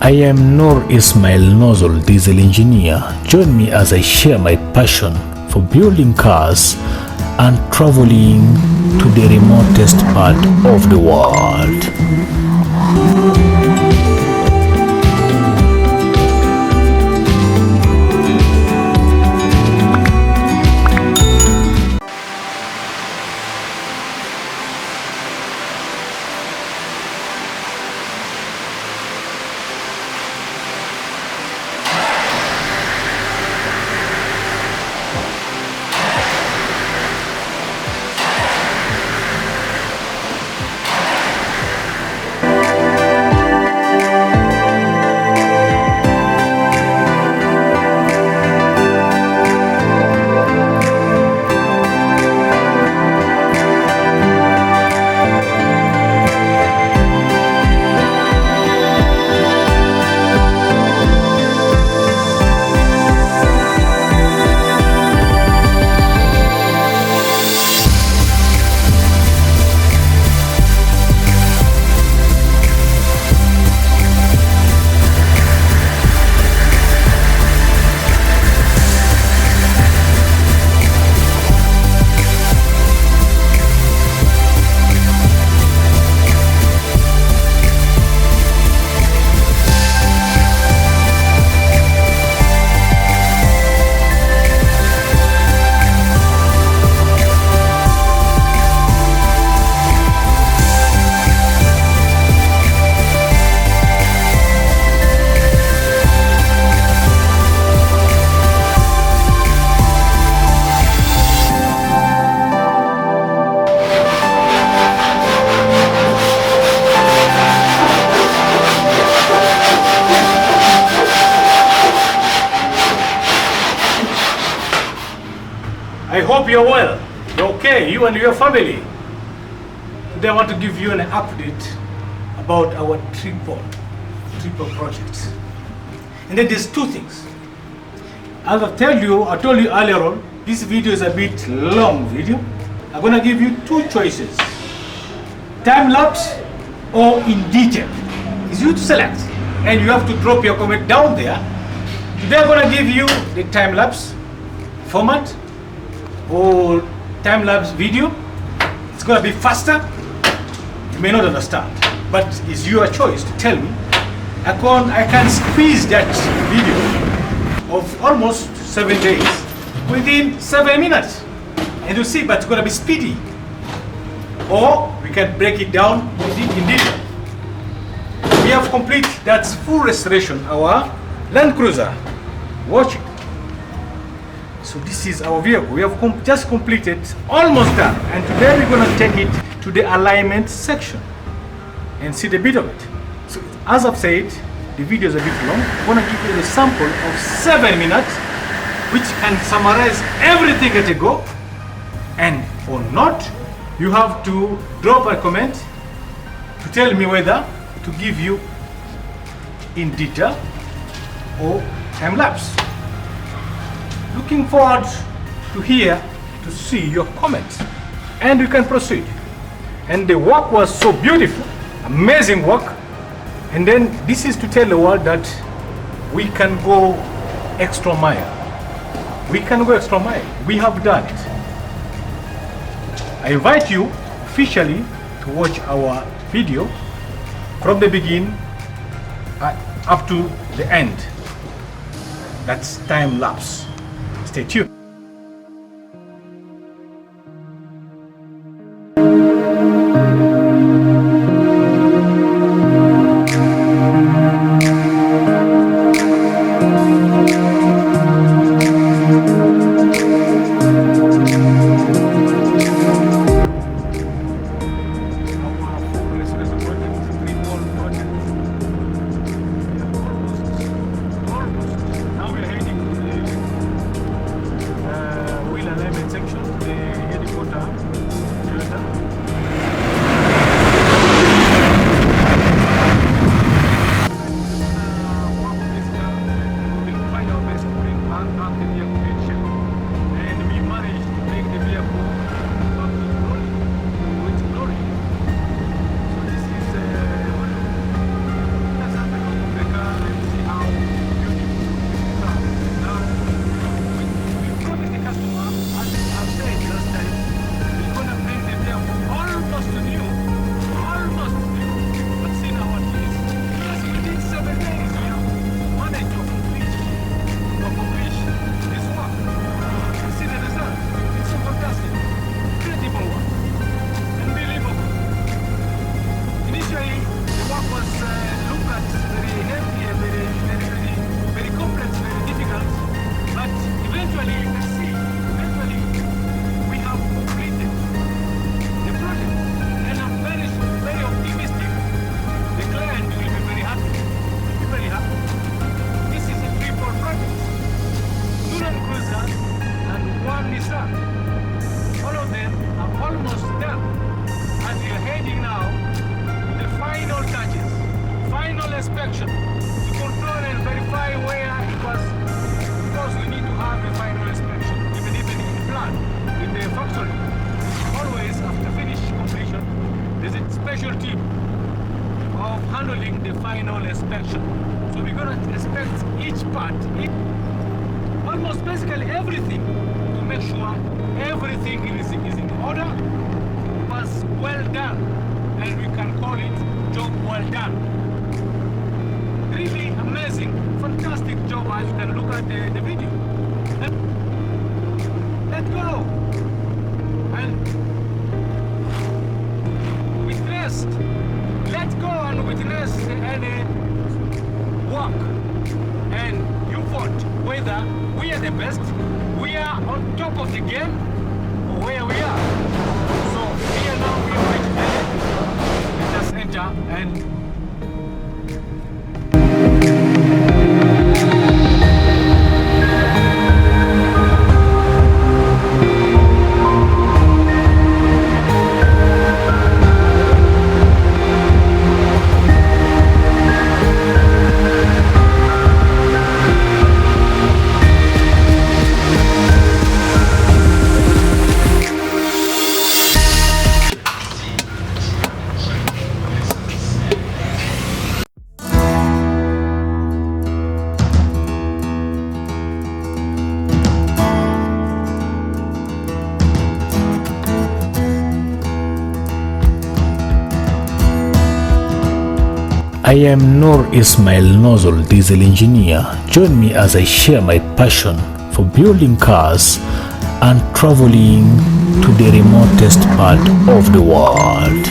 I am Noor Ismail Nozzle, diesel engineer. Join me as I share my passion for building cars and traveling to the remotest part of the world. I hope you're well. You're okay, you and your family. Today I want to give you an update about our triple project. And then there's two things. As I told you earlier on, this video is a bit long video. I'm gonna give you two choices. Time lapse or in detail. It's you to select. And you have to drop your comment down there. Today I'm gonna give you the time lapse format or time-lapse video. It's gonna be faster. You may not understand, but it's your choice to tell me. I can squeeze that video of almost 7 days within 7 minutes, and you see, but it's gonna be speedy. Or we can break it down in detail. We have completed that full restoration, our Land Cruiser. Watch it. So this is our vehicle. We have just completed, almost done. And today we're going to take it to the alignment section and see the bit of it. So as I've said, the video is a bit long. I'm going to give you the sample of 7 minutes, which can summarize everything at a go. And or not, you have to drop a comment to tell me whether to give you in detail or time lapse. Looking forward to see your comments, and you can proceed. And the work was so beautiful, amazing work. And then this is to tell the world that we can go extra mile. We can go extra mile. We have done it. I invite you officially to watch our video from the beginning up to the end. That's time lapse. Stay tuned. and Nissan. All of them are almost done. And we are heading now to the final touches, final inspection to control and verify where it was. Because we need to have a final inspection, even in plan, in the factory. Always after finish completion, there's a special team of handling the final inspection. So we're gonna inspect each part, almost basically everything, to make sure everything is in order, was well done, and we can call it job well done. Really amazing, fantastic job, as you can look at the video. Let's go! And with rest, let's go and witness any work. And you vote whether we are the best, we are on top of the game, or where we are. So here now we are going to let us enter and I am Nur Ismail Nozzle, diesel engineer. Join me as I share my passion for building cars and traveling to the remotest part of the world.